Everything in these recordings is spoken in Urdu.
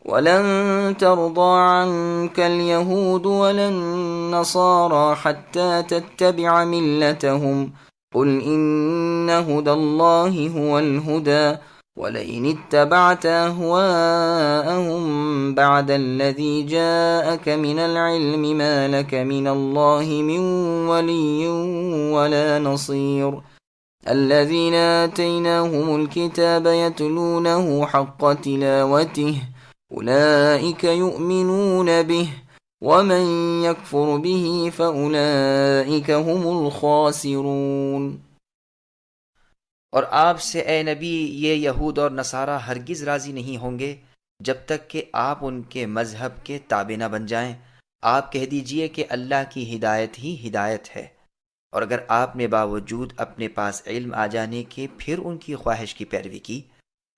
ولن ترضى عنك اليهود ولا النصارى حتى تتبع ملتهم قل إن هدى الله هو الهدى ولئن اتبعت أهواءهم بعد الذي جاءك من العلم ما لك من الله من ولي ولا نصير الذين آتيناهم الكتاب يتلونه حق تلاوته أولئك يؤمنون به ومن يكفر به فأولئك هم الخاسرون۔ اور آپ سے اے نبی یہ یہود اور نصارہ ہرگز راضی نہیں ہوں گے جب تک کہ آپ ان کے مذہب کے تابع نہ بن جائیں۔ آپ کہہ دیجئے کہ اللہ کی ہدایت ہی ہدایت ہے، اور اگر آپ نے باوجود اپنے پاس علم آ جانے کے پھر ان کی خواہش کی پیروی کی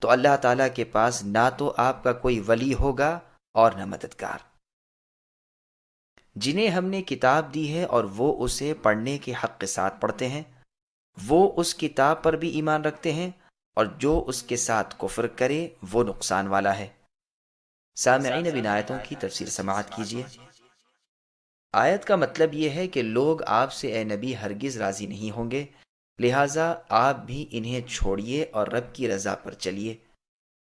تو اللہ تعالیٰ کے پاس نہ تو آپ کا کوئی ولی ہوگا اور نہ مددگار۔ جنہیں ہم نے کتاب دی ہے اور وہ اسے پڑھنے کے حق کے ساتھ پڑھتے ہیں، وہ اس کتاب پر بھی ایمان رکھتے ہیں، اور جو اس کے ساتھ کفر کرے وہ نقصان والا ہے۔ سامعین اب ان آیتوں کی تفسیر سماعت کیجیے۔ آیت کا مطلب یہ ہے کہ لوگ آپ سے اے نبی ہرگز راضی نہیں ہوں گے، لہٰذا آپ بھی انہیں چھوڑیے اور رب کی رضا پر چلیے۔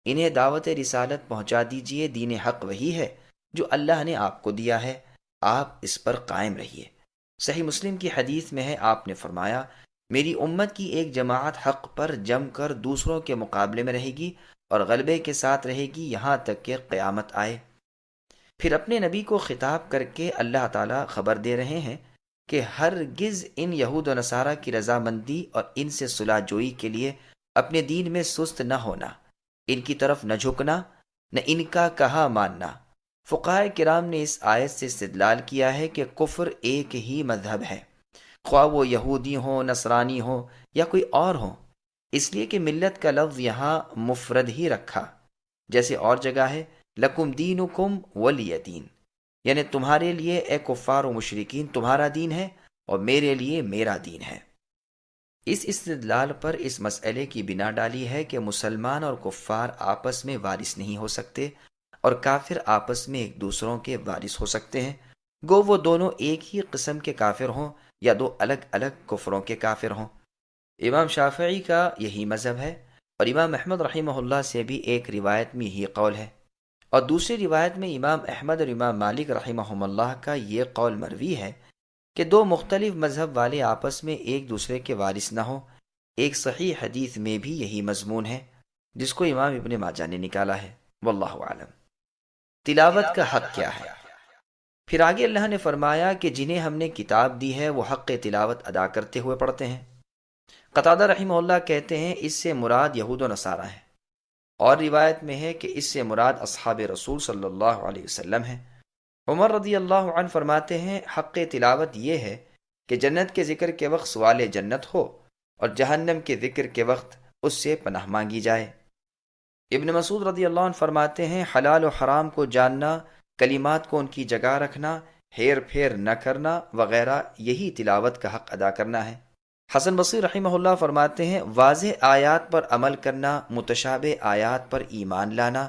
انہیں دعوت رسالت پہنچا دیجیے، دین حق وہی ہے جو اللہ نے آپ کو دیا ہے، آپ اس پر قائم رہیے۔ صحیح مسلم کی حدیث میں ہے، آپ نے فرمایا میری امت کی ایک جماعت حق پر جم کر دوسروں کے مقابلے میں رہے گی اور غلبے کے ساتھ رہے گی یہاں تک کہ قیامت آئے۔ پھر اپنے نبی کو خطاب کر کے اللہ تعالیٰ خبر دے رہے ہیں کہ ہرگز ان یہود و نصارہ کی رضامندی اور ان سے صلح جوئی کے لیے اپنے دین میں سست نہ ہونا، ان کی طرف نہ جھکنا، نہ ان کا کہا ماننا۔ فقہائے کرام نے اس آیت سے استدلال کیا ہے کہ کفر ایک ہی مذہب ہے، خواہ وہ یہودی ہوں، نصرانی ہوں یا کوئی اور ہوں، اس لیے کہ ملت کا لفظ یہاں مفرد ہی رکھا، جیسے اور جگہ ہے لکم دینکم ولی دین، یعنی تمہارے لیے اے کفار و مشرکین تمہارا دین ہے اور میرے لیے میرا دین ہے۔ اس استدلال پر اس مسئلے کی بنا ڈالی ہے کہ مسلمان اور کفار آپس میں وارث نہیں ہو سکتے اور کافر آپس میں ایک دوسروں کے وارث ہو سکتے ہیں، گو وہ دونوں ایک ہی قسم کے کافر ہوں یا دو الگ الگ کفروں کے کافر ہوں۔ امام شافعی کا یہی مذہب ہے، اور امام احمد رحمہ اللہ سے بھی ایک روایت میں یہی قول ہے، اور دوسری روایت میں امام احمد اور امام مالک رحمہ اللہ کا یہ قول مروی ہے کہ دو مختلف مذہب والے آپس میں ایک دوسرے کے وارث نہ ہوں۔ ایک صحیح حدیث میں بھی یہی مضمون ہے جس کو امام ابن ماجہ نے نکالا ہے۔ واللہ اعلم۔ تلاوت کا حق کیا ہے؟ پھر آگے اللہ نے فرمایا کہ جنہیں ہم نے کتاب دی ہے وہ حق تلاوت ادا کرتے ہوئے پڑھتے ہیں۔ قتادہ رحمہ اللہ کہتے ہیں اس سے مراد یہود و نصارہ ہیں، اور روایت میں ہے کہ اس سے مراد اصحاب رسول صلی اللہ علیہ وسلم ہیں۔ عمر رضی اللہ عنہ فرماتے ہیں حق تلاوت یہ ہے کہ جنت کے ذکر کے وقت سوال جنت ہو اور جہنم کے ذکر کے وقت اس سے پناہ مانگی جائے۔ ابن مسعود رضی اللہ عنہ فرماتے ہیں حلال و حرام کو جاننا، کلمات کو ان کی جگہ رکھنا، ہیر پھیر نہ کرنا وغیرہ، یہی تلاوت کا حق ادا کرنا ہے۔ حسن بصری رحمہ اللہ فرماتے ہیں واضح آیات پر عمل کرنا، متشابہ آیات پر ایمان لانا،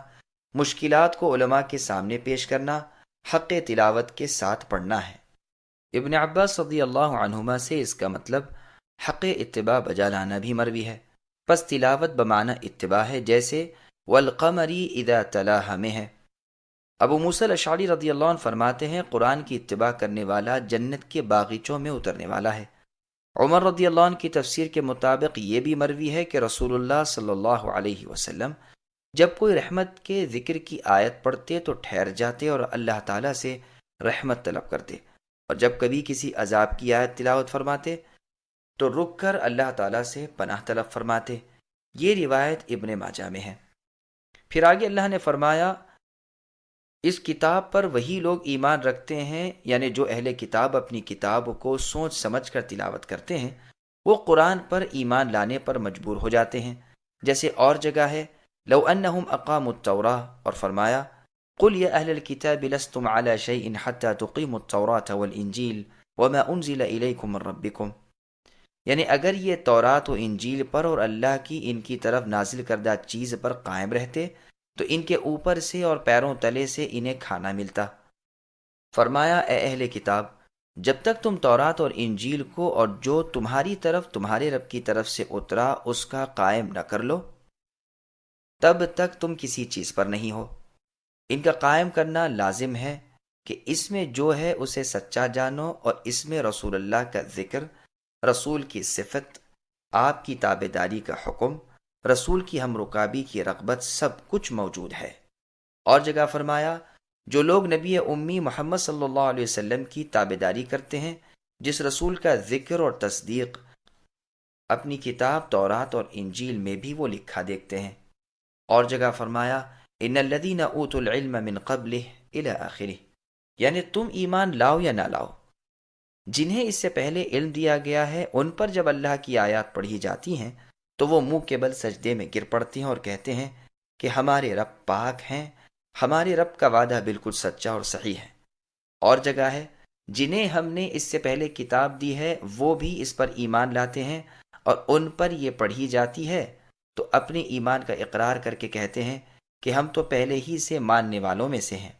مشکلات کو علماء کے سامنے پیش کرنا، حق تلاوت کے ساتھ پڑھنا ہے۔ ابن عباس رضی اللہ عنہما سے اس کا مطلب حق اتباع بجا لانا بھی مروی ہے، پس تلاوت بمعنی اتباع ہے، جیسے والقمر اذا تلاها میں ہے۔ ابو موسیٰ الاشعری رضی اللہ عنہ فرماتے ہیں قرآن کی اتباع کرنے والا جنت کے باغیچوں میں اترنے والا ہے۔ عمر رضی اللہ عنہ کی تفسیر کے مطابق یہ بھی مروی ہے کہ رسول اللہ صلی اللہ علیہ وسلم جب کوئی رحمت کے ذکر کی آیت پڑھتے تو ٹھہر جاتے اور اللہ تعالیٰ سے رحمت طلب کرتے، اور جب کبھی کسی عذاب کی آیت تلاوت فرماتے تو رک کر اللہ تعالیٰ سے پناہ طلب فرماتے۔ یہ روایت ابن ماجہ میں ہے۔ پھر آگے اللہ نے فرمایا اس کتاب پر وہی لوگ ایمان رکھتے ہیں، یعنی جو اہل کتاب اپنی کتاب کو سوچ سمجھ کر تلاوت کرتے ہیں، وہ قرآن پر ایمان لانے پر مجبور ہو جاتے ہیں، جیسے اور جگہ ہے لو انہم اقاموا التوراۃ، اور فرمایا قل یا اہل الکتاب لستم علی شیء حتی تقیموا التوراۃ والانجیل وما انزل الیکم من ربکم، یعنی اگر یہ تورات و انجیل پر اور اللہ کی ان کی طرف نازل کردہ چیز پر قائم رہتے تو ان کے اوپر سے اور پیروں تلے سے انہیں کھانا ملتا۔ فرمایا اے اہل کتاب، جب تک تم تورات اور انجیل کو اور جو تمہاری طرف تمہارے رب کی طرف سے اترا اس کا قائم نہ کر لو، تب تک تم کسی چیز پر نہیں ہو۔ ان کا قائم کرنا لازم ہے کہ اس میں جو ہے اسے سچا جانو، اور اس میں رسول اللہ کا ذکر، رسول کی صفت، آپ کی تابع داری کا حکم، رسول کی ہم رکابی کی رغبت، سب کچھ موجود ہے۔ اور جگہ فرمایا جو لوگ نبی امی محمد صلی اللہ علیہ وسلم کی تابع داری کرتے ہیں، جس رسول کا ذکر اور تصدیق اپنی کتاب تورات اور انجیل میں بھی وہ لکھا دیکھتے ہیں۔ اور جگہ فرمایا ان الذین اوتوا العلم من قبلہ الی آخرہ، یعنی تم ایمان لاؤ یا نہ لاؤ، جنہیں اس سے پہلے علم دیا گیا ہے ان پر جب اللہ کی آیات پڑھی جاتی ہیں تو وہ منہ کے بل سجدے میں گر پڑتے ہیں اور کہتے ہیں کہ ہمارے رب پاک ہیں، ہمارے رب کا وعدہ بالکل سچا اور صحیح ہے۔ اور جگہ ہے جنہیں ہم نے اس سے پہلے کتاب دی ہے وہ بھی اس پر ایمان لاتے ہیں، اور ان پر یہ پڑھی جاتی ہے تو اپنے ایمان کا اقرار کر کے کہتے ہیں کہ ہم تو پہلے ہی سے ماننے والوں میں سے ہیں۔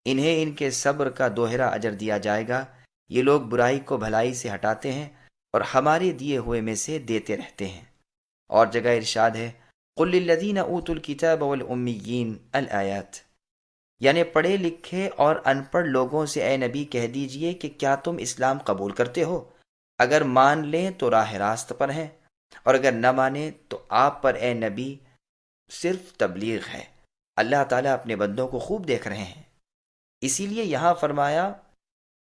انہیں ان کے صبر کا دوہرا اجر دیا جائے گا۔ یہ لوگ برائی کو بھلائی سے ہٹاتے ہیں اور ہمارے دیے ہوئے میں سے دیتے رہتے ہیں۔ اور جگہ ارشاد ہے قل للذین اوتوا الکتاب والامیین الآیات، یعنی پڑھے لکھے اور ان پڑھ لوگوں سے اے نبی کہہ دیجئے کہ کیا تم اسلام قبول کرتے ہو؟ اگر مان لیں تو راہ راست پر ہیں، اور اگر نہ مانیں تو آپ پر اے نبی صرف تبلیغ ہے۔ اللہ تعالیٰ اپنے بندوں کو خوب دیکھ رہے ہیں۔ اسی لیے یہاں فرمایا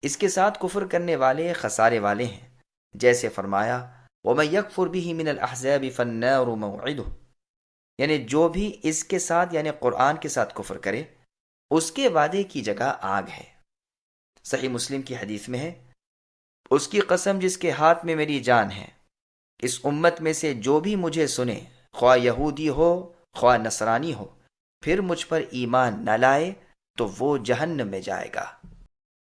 اس کے ساتھ کفر کرنے والے خسارے والے ہیں، جیسے فرمایا وَمَن يَكْفُرْ بِهِ مِنَ الْأَحْزَابِ فَالنَّارُ مَوْعِدُهُ، یعنی جو بھی اس کے ساتھ یعنی قرآن کے ساتھ کفر کرے اس کے وعدے کی جگہ آگ ہے۔ صحیح مسلم کی حدیث میں ہے اس کی قسم جس کے ہاتھ میں میری جان ہے، اس امت میں سے جو بھی مجھے سنے، خواہ یہودی ہو خواہ نصرانی ہو، پھر مجھ پر ایمان نہ لائے تو وہ جہنم میں جائے گا۔